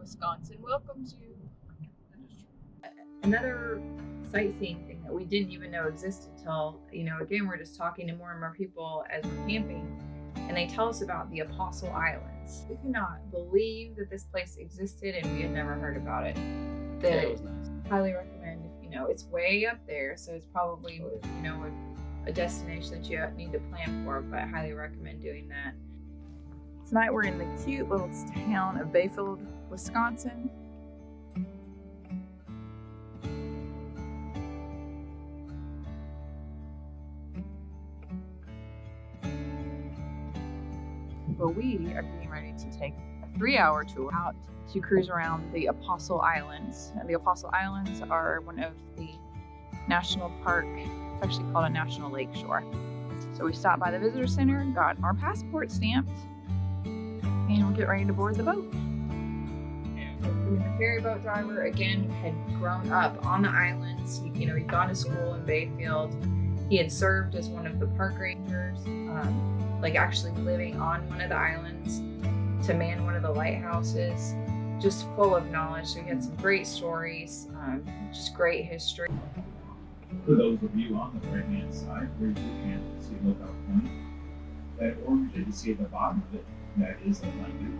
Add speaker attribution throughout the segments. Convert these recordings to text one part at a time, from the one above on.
Speaker 1: Wisconsin welcomes you. Another sightseeing thing that we didn't even know existed till, again, we're just talking to more and more people as we're camping, and they tell us about the Apostle Islands. We could not believe that this place existed and we had never heard about it.
Speaker 2: It was nice.
Speaker 1: Highly recommend, it's way up there, so it's probably, a destination that you need to plan for, but I highly recommend doing that. Tonight we're in the cute little town of Bayfield, Wisconsin. But we are getting ready to take a 3-hour tour out to cruise around the Apostle Islands. And the Apostle Islands are one of the national park, it's actually called a national lake shore. So we stopped by the visitor center, got our passport stamped, and we'll get ready to board the boat. The ferry boat driver, again, had grown up on the islands. He'd gone to school in Bayfield. He had served as one of the park rangers, actually living on one of the islands to man one of the lighthouses. Just full of knowledge. So he had some great stories, just great history.
Speaker 3: For those of you on the right-hand side, where you can see Lookout Point, that orange that you see at the bottom of it, that is Atlantic.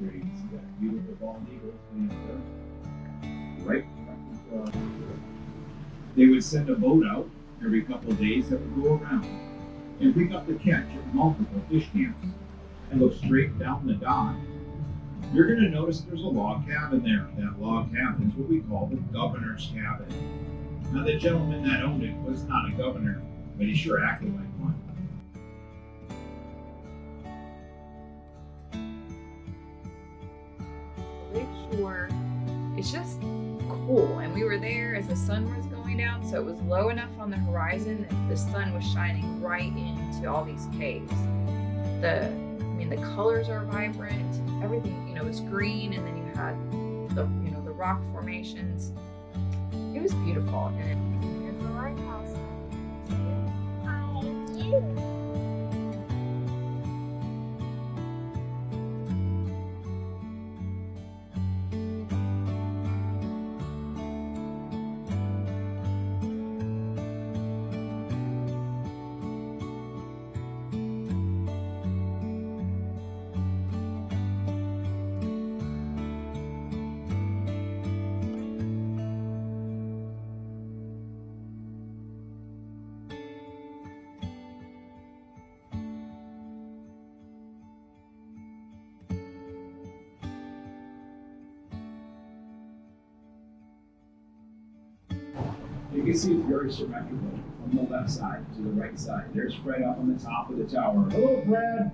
Speaker 3: There you can see that beautiful bald eagle sitting up there. Right. They would send a boat out every couple of days that would go around and pick up the catch at multiple fish camps and look straight down the dock. You're going to notice there's a log cabin there. That log cabin is what we call the governor's cabin. Now, the gentleman that owned it was not a governor, but he sure acted like one.
Speaker 1: Lakeshore, it's just cool. And we were there as the sun was going down, so it was low enough on the horizon that the sun was shining right into all these caves. The colors are vibrant, everything, is green, and then you had the rock formations. It was beautiful. And here's the lighthouse. Thank you.
Speaker 3: You can see it's very symmetrical from the left side to the right side. There's Fred up on the top of the tower. Hello, Fred.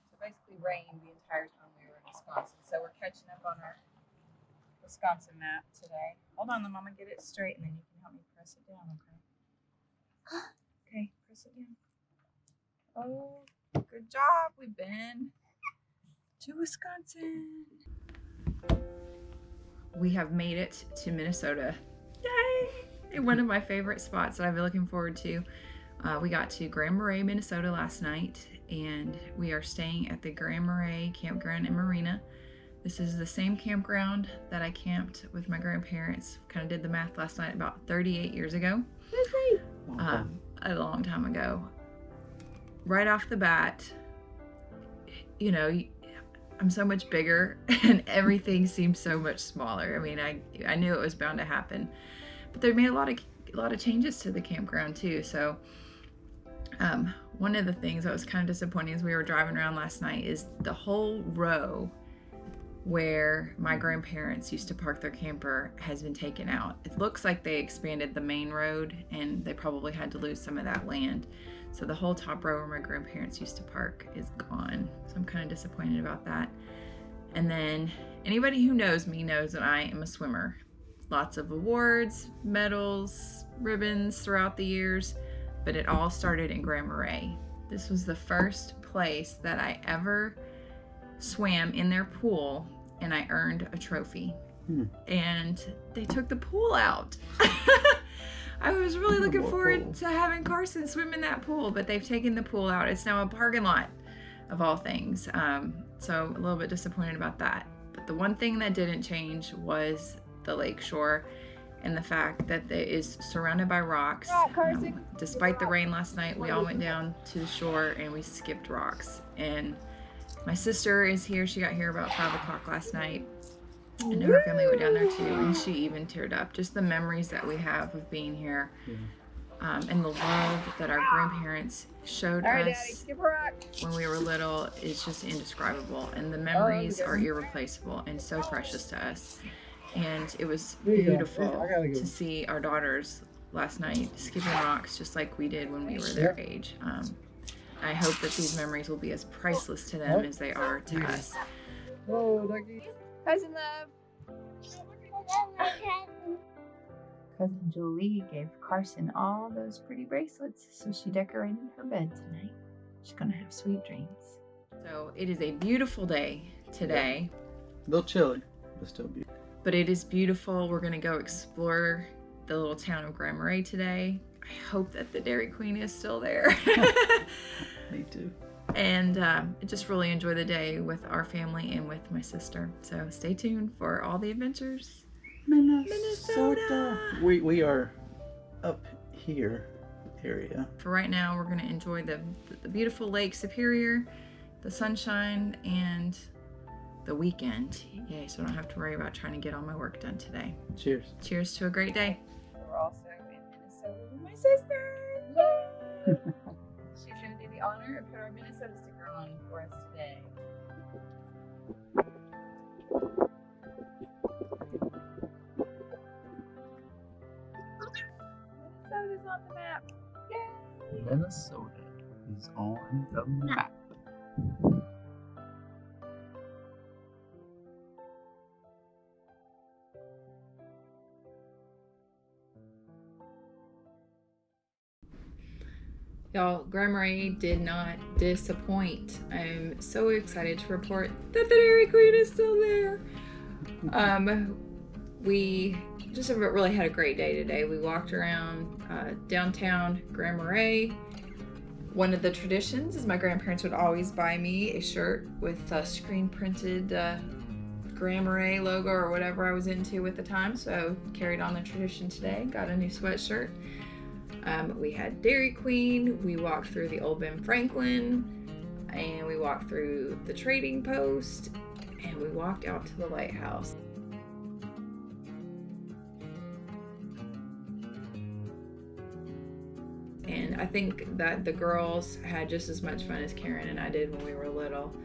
Speaker 1: So basically rained the entire time we were in Wisconsin. So we're catching up on our Wisconsin map today. Hold on, Mama, get it straight, and then you can help me press it down, okay? Okay, press it down. Oh, good job. We've been to Wisconsin. We have made it to Minnesota. Yay! One of my favorite spots that I've been looking forward to. We got to Grand Marais, Minnesota last night, and we are staying at the Grand Marais Campground and Marina. This is the same campground that I camped with my grandparents. Kind of did the math last night, about 38 years ago. A long time ago. Right off the bat, I'm so much bigger and everything seems so much smaller. I knew it was bound to happen, but they made a lot of changes to the campground too. So one of the things that was kind of disappointing as we were driving around last night is the whole row where my grandparents used to park their camper has been taken out. It looks like they expanded the main road and they probably had to lose some of that land. So the whole top row where my grandparents used to park is gone. So I'm kind of disappointed about that. And then anybody who knows me knows that I am a swimmer. Lots of awards, medals, ribbons throughout the years, but it all started in Grand Marais. This was the first place that I ever swam in their pool and I earned a trophy. and they took the pool out. I was really looking forward to having Carson swim in that pool, but they've taken the pool out. It's now a parking lot of all things. So a little bit disappointed about that. But the one thing that didn't change was the lake shore and the fact that it is surrounded by rocks. Despite the rain last night, we all went down to the shore and we skipped rocks. And my sister is here. She got here about 5 o'clock last night. And her family went down there too, and she even teared up. Just the memories that we have of being here, and the love that our grandparents showed us when we were little is just indescribable. And the memories are irreplaceable and so precious to us. And it was beautiful to see our daughters last night skipping rocks just like we did when we were their age. I hope that these memories will be as priceless to them as they are to us. Cousin Love. Cousin Julie gave Carson all those pretty bracelets, so she decorated her bed tonight. She's gonna have sweet dreams. So it is a beautiful day today.
Speaker 2: A little chilly, but still beautiful.
Speaker 1: But it is beautiful. We're gonna go explore the little town of Grand Marais today. I hope that the Dairy Queen is still there.
Speaker 2: Me too.
Speaker 1: And just really enjoy the day with our family and with my sister. So stay tuned for all the adventures. Minnesota.
Speaker 2: We are up here area.
Speaker 1: For right now, we're going to enjoy the beautiful Lake Superior, the sunshine, and the weekend. Yay, so I don't have to worry about trying to get all my work done today.
Speaker 2: Cheers.
Speaker 1: Cheers to a great day. We're also in Minnesota with my sister. Yay! She's going to do the honor of put our Minnesota sticker on for us today. Minnesota's on the map. Yay!
Speaker 2: Minnesota is on the map.
Speaker 1: Y'all, Grand Marais did not disappoint. I'm so excited to report that the Dairy Queen is still there. We just really had a great day today. We walked around downtown Grand Marais. One of the traditions is my grandparents would always buy me a shirt with a screen printed Grand Marais logo or whatever I was into at the time. So carried on the tradition today, got a new sweatshirt. We had Dairy Queen, we walked through the old Ben Franklin, and we walked through the trading post, and we walked out to the lighthouse. And I think that the girls had just as much fun as Karen and I did when we were little.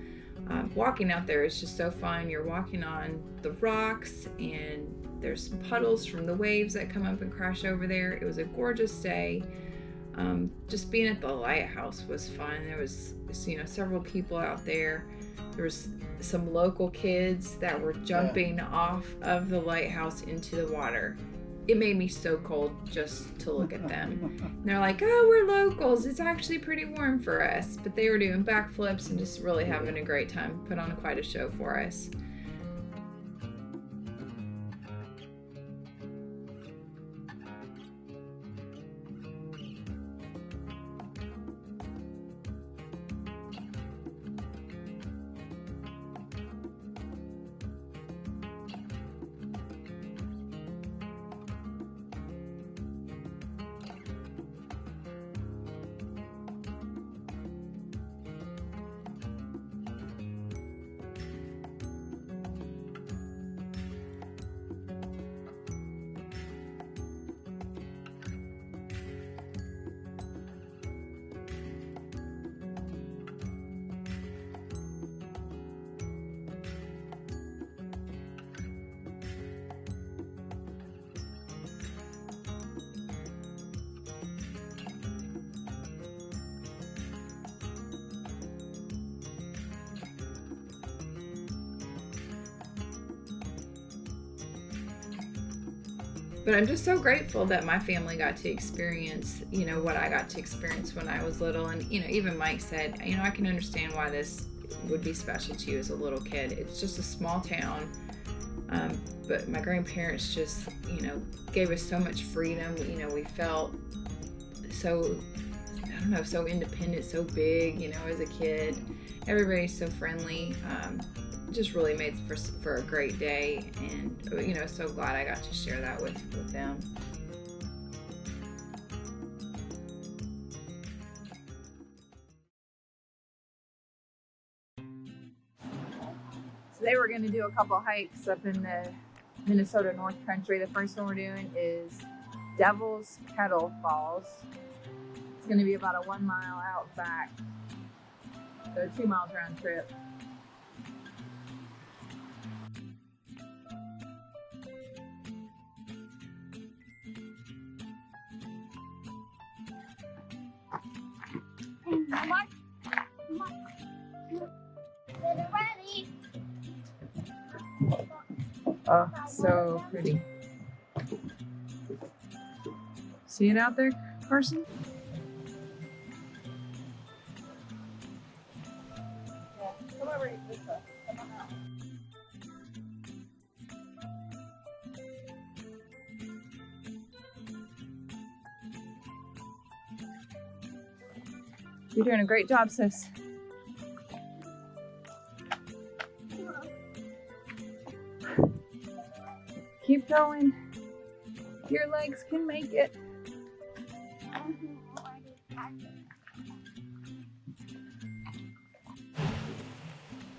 Speaker 1: Walking out there is just so fun. You're walking on the rocks, and there's some puddles from the waves that come up and crash over there. It was a gorgeous day. Just being at the lighthouse was fun. There was, several people out there. There was some local kids that were jumping off of the lighthouse into the water. It made me so cold just to look at them. And they're like, oh, we're locals. It's actually pretty warm for us. But they were doing backflips and just really having a great time. Put on quite a show for us. But I'm just so grateful that my family got to experience, what I got to experience when I was little. And, even Mike said, I can understand why this would be special to you as a little kid. It's just a small town. But my grandparents just, gave us so much freedom. We felt so, I don't know, so independent, so big, as a kid. Everybody's so friendly. Just really made for a great day, and so glad I got to share that with them. Today we're going to do a couple hikes up in the Minnesota North Country. The first one we're doing is Devil's Kettle Falls. It's going to be about a 1 mile out back, so 2 miles round trip. Oh, so pretty. See it out there, Carson? Yeah, come over this way. Come on out. You're doing a great job, sis. Keep going. Your legs can make it.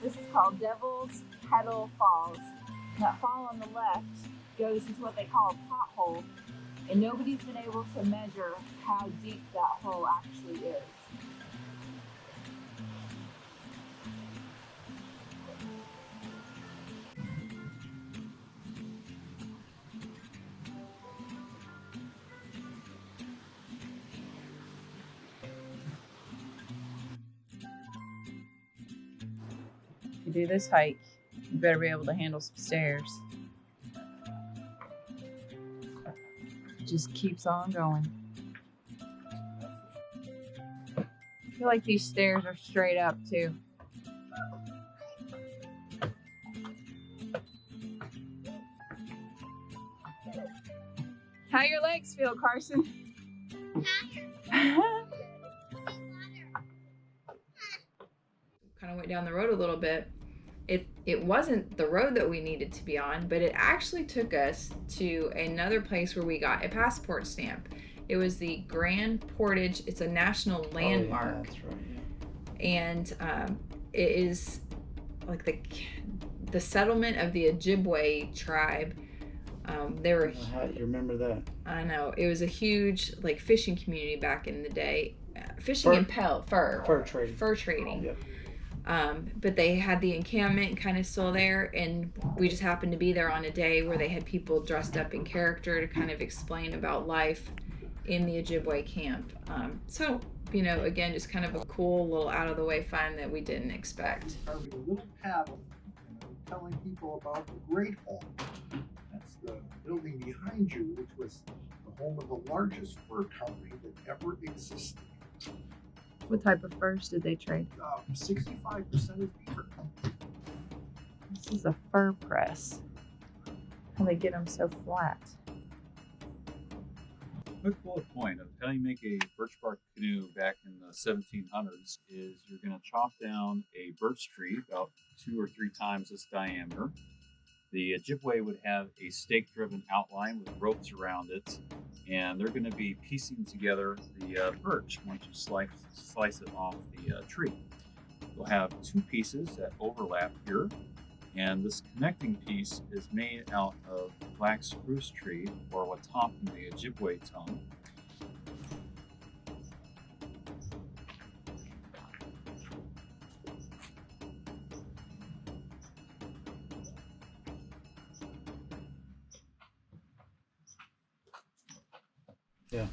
Speaker 1: This is called Devil's Kettle Falls. That fall on the left goes into what they call a pothole, and nobody's been able to measure how deep that hole actually is. If you do this hike, you better be able to handle some stairs. It just keeps on going. I feel like these stairs are straight up too. How your legs feel, Carson? Kind of went down the road a little bit. It wasn't the road that we needed to be on, but it actually took us to another place where we got a passport stamp. It was the Grand Portage. It's a national landmark.
Speaker 2: Oh, yeah, that's right. Yeah.
Speaker 1: And it is like the settlement of the Ojibwe tribe. They were.
Speaker 2: How do you remember that?
Speaker 1: I know, it was a huge fishing community back in the day. Fishing and fur trading.
Speaker 2: Yep.
Speaker 1: But they had the encampment kind of still there, and we just happened to be there on a day where they had people dressed up in character to kind of explain about life in the Ojibwe camp. So, again, just kind of a cool little out of the way fun that we didn't expect.
Speaker 4: A little paddle, telling people about the Great Hall. That's the building behind you, which was the home of the largest fur company that ever existed.
Speaker 1: What type of furs did they trade?
Speaker 4: 65% is beaver.
Speaker 1: This is a fur press. How they get them so flat.
Speaker 5: Quick bullet point of how you make a birch bark canoe back in the 1700s is you're going to chop down a birch tree about 2 or 3 times this diameter. The Ojibwe would have a stake-driven outline with ropes around it, and they're going to be piecing together the birch once you slice it off the tree. You'll have 2 pieces that overlap here, and this connecting piece is made out of black spruce tree, or watap in the Ojibwe tongue.
Speaker 2: Yeah.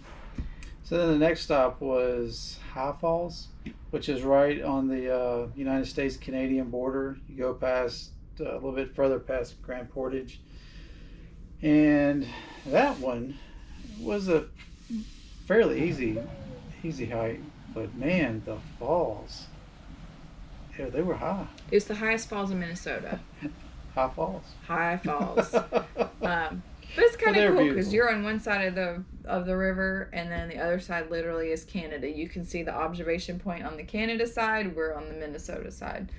Speaker 2: So then the next stop was High Falls, which is right on the United States-Canadian border. You go past a little bit further past Grand Portage, and that one was a fairly easy hike. But man, the falls, yeah, they were high.
Speaker 1: It was the highest falls in Minnesota.
Speaker 2: High Falls.
Speaker 1: High Falls. But it's kind
Speaker 2: Well,
Speaker 1: of
Speaker 2: they're
Speaker 1: cool because
Speaker 2: beautiful.
Speaker 1: you're on one side of the river, and then the other side literally is Canada. You can see the observation point on the Canada side. We're on the Minnesota side.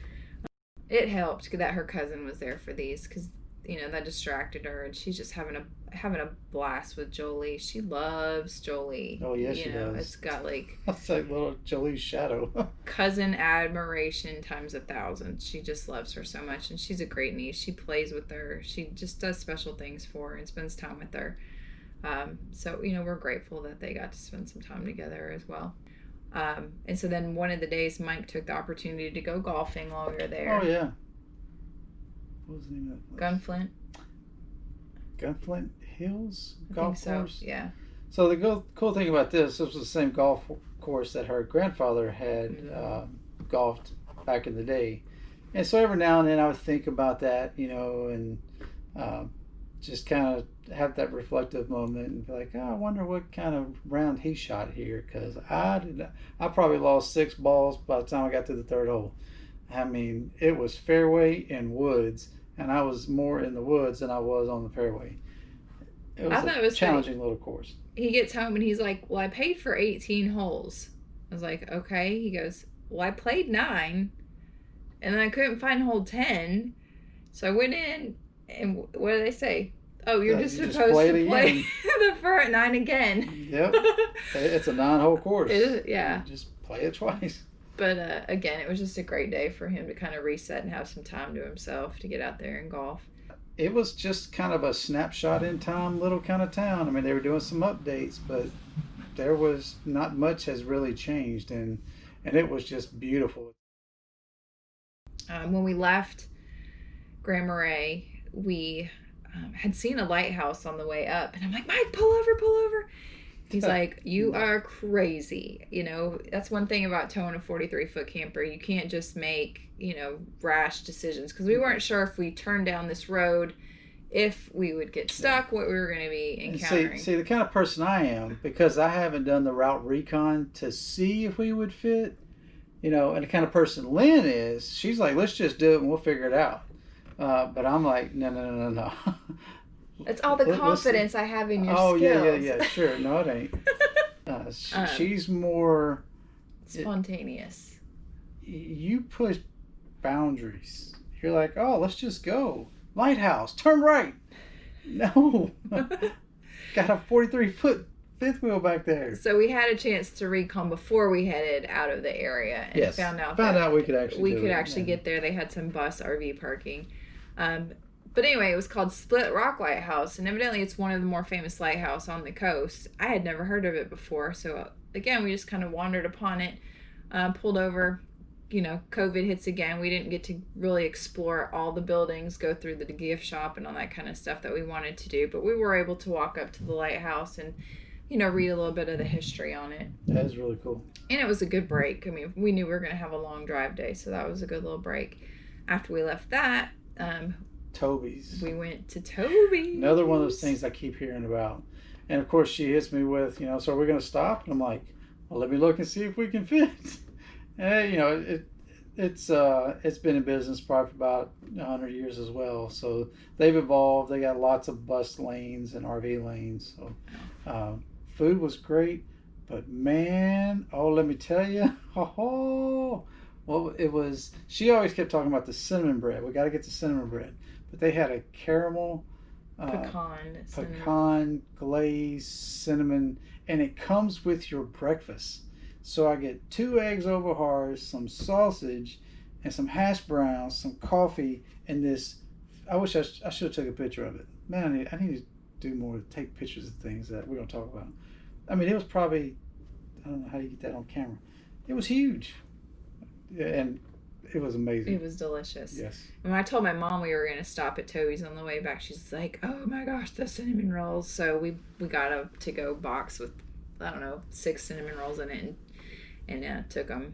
Speaker 1: It helped that her cousin was there for these because that distracted her, and she's just having a blast with Jolie. She loves Jolie.
Speaker 2: Oh, yes, she does.
Speaker 1: It's got like
Speaker 2: It's like little Jolie's shadow.
Speaker 1: cousin admiration times 1,000. She just loves her so much, and she's a great niece. She plays with her. She just does special things for her and spends time with her. So we're grateful that they got to spend some time together as well. And so then one of the days, Mike took the opportunity to go golfing while we were there.
Speaker 2: Oh yeah. What was the name of that place? Gunflint Hills
Speaker 1: I
Speaker 2: Golf
Speaker 1: think so.
Speaker 2: Course.
Speaker 1: Yeah.
Speaker 2: So the cool thing about this was the same golf course that her grandfather had golfed back in the day, and so every now and then I would think about that, and just kind of have that reflective moment and be like, oh, I wonder what kind of round he shot here, because I probably lost 6 balls by the time I got to the 3rd hole. I mean, it was fairway and woods, and I was more in the woods than I was on the fairway. It was
Speaker 1: I thought it was
Speaker 2: challenging little course.
Speaker 1: He gets home and he's like, well, I paid for 18 holes. I was like, okay. He goes, well, I played 9, and then I couldn't find hole 10. So I went in, and what do they say? Oh, you're just supposed to play the first 9 again.
Speaker 2: Yep. It's a 9-hole course.
Speaker 1: Yeah.
Speaker 2: You just play it twice.
Speaker 1: But again, it was just a great day for him to kind of reset and have some time to himself to get out there and golf.
Speaker 2: It was just kind of a snapshot in time little kind of town. I mean, they were doing some updates, but there was not much has really changed, and it was just beautiful.
Speaker 1: When we left Grand Marais, we had seen a lighthouse on the way up, and I'm like, Mike, pull over. He's like, you are crazy. That's one thing about towing a 43-foot camper. You can't just make, rash decisions, because we weren't sure if we turned down this road, if we would get stuck, what we were going to be encountering.
Speaker 2: See, the kind of person I am, because I haven't done the route recon to see if we would fit, and the kind of person Lynn is, she's like, let's just do it and we'll figure it out. But I'm like, no.
Speaker 1: It's all the confidence I have in your skills.
Speaker 2: Yeah, sure. No, it ain't. She's more
Speaker 1: spontaneous.
Speaker 2: You push boundaries. You're like, oh, let's just go. Lighthouse, turn right. No. Got a 43-foot fifth wheel back there.
Speaker 1: So we had a chance to recon before we headed out of the area, and found out
Speaker 2: we could actually
Speaker 1: get there. They had some bus RV parking. But anyway, it was called Split Rock Lighthouse, and evidently it's one of the more famous lighthouses on the coast. I had never heard of it before, so again, we just kind of wandered upon it, pulled over. COVID hits again. We didn't get to really explore all the buildings, go through the gift shop and all that kind of stuff that we wanted to do, but we were able to walk up to the lighthouse and, read a little bit of the history on it.
Speaker 2: That is really cool.
Speaker 1: And it was a good break. I mean, we knew we were going to have a long drive day, so that was a good little break. After we left that,
Speaker 2: Toby's.
Speaker 1: we went to Toby's.
Speaker 2: Another one of those things I keep hearing about. And of course she hits me with, so we're going to stop? And I'm like, well, let me look and see if we can fit. And, it's been in business probably for about 100 years as well. So they've evolved. They got lots of bus lanes and RV lanes. So food was great. But man, let me tell you. Well, it was, she always kept talking about the cinnamon bread. We got to get the cinnamon bread. But they had a caramel, pecan glaze cinnamon, and it comes with your breakfast. So I get 2 eggs over hard, some sausage, and some hash browns, some coffee, and this. I wish I should have took a picture of it. Man, I need to do more, take pictures of things that we're going to talk about. I mean, it was probably, I don't know how you get that on camera. It was huge. And it was amazing.
Speaker 1: It was delicious.
Speaker 2: Yes.
Speaker 1: When I told my mom we were going to stop at Toby's on the way back, she's like, oh my gosh, the cinnamon rolls. So we got a to-go box with, 6 cinnamon rolls in it, and took them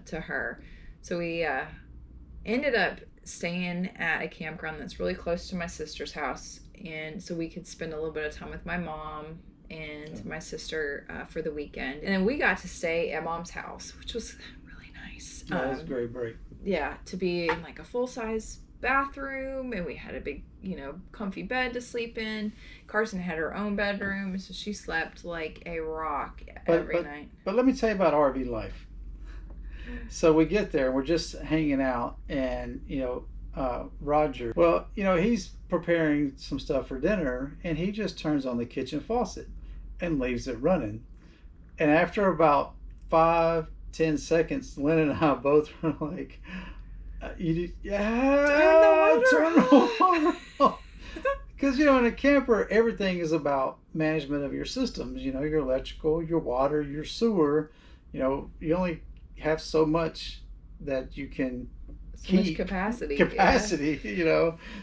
Speaker 1: to her. So we ended up staying at a campground that's really close to my sister's house, and so we could spend a little bit of time with my mom and my sister for the weekend. And then we got to stay at Mom's house, which was really nice.
Speaker 2: That was a great break.
Speaker 1: Yeah, to be in like a full-size bathroom, and we had a big, comfy bed to sleep in. Carson had her own bedroom, so she slept like a rock every night.
Speaker 2: But let me tell you about RV life. So we get there, we're just hanging out, and Roger, well, he's preparing some stuff for dinner, and he just turns on the kitchen faucet and leaves it running. And after about 5-10 seconds, Lynn and I both were like, turn the water on. Because, in a camper, everything is about management of your systems, your electrical, your water, your sewer. You only have so much that you can
Speaker 1: much capacity.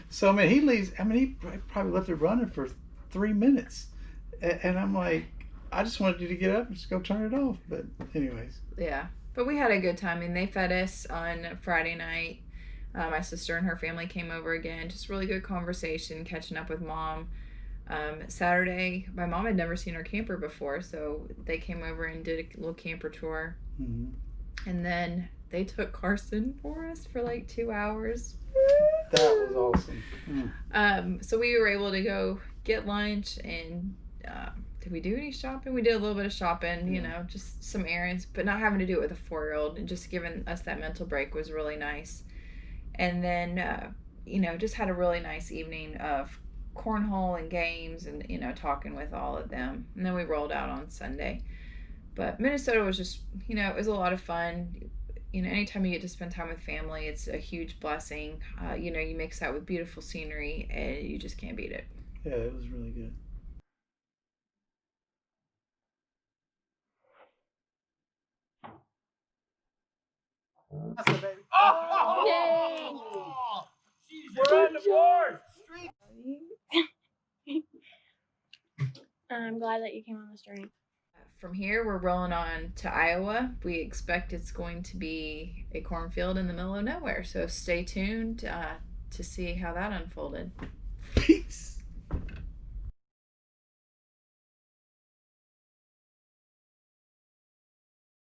Speaker 2: So, he leaves, he probably left it running for 3 minutes. And I'm like, I just wanted you to get up and just go turn it off. But anyways.
Speaker 1: Yeah. But we had a good time. They fed us on Friday night. My sister and her family came over again. Just really good conversation, catching up with Mom. Saturday, my mom had never seen our camper before, so they came over and did a little camper tour.
Speaker 2: Mm-hmm.
Speaker 1: And then they took Carson for us for like 2 hours.
Speaker 2: That was awesome. Mm.
Speaker 1: So we were able to go get lunch, and did we do any shopping? We did a little bit of shopping, just some errands, but not having to do it with a 4-year-old, and just giving us that mental break was really nice. And then, just had a really nice evening of cornhole and games and, talking with all of them. And then we rolled out on Sunday. But Minnesota was just, it was a lot of fun. Anytime you get to spend time with family, it's a huge blessing. You mix that with beautiful scenery, and you just can't beat it.
Speaker 2: Yeah, it was really good.
Speaker 6: Oh! Yay! We're on the board! I'm glad that you came on this journey.
Speaker 1: From here, we're rolling on to Iowa. We expect it's going to be a cornfield in the middle of nowhere. So stay tuned to see how that unfolded.
Speaker 2: Peace.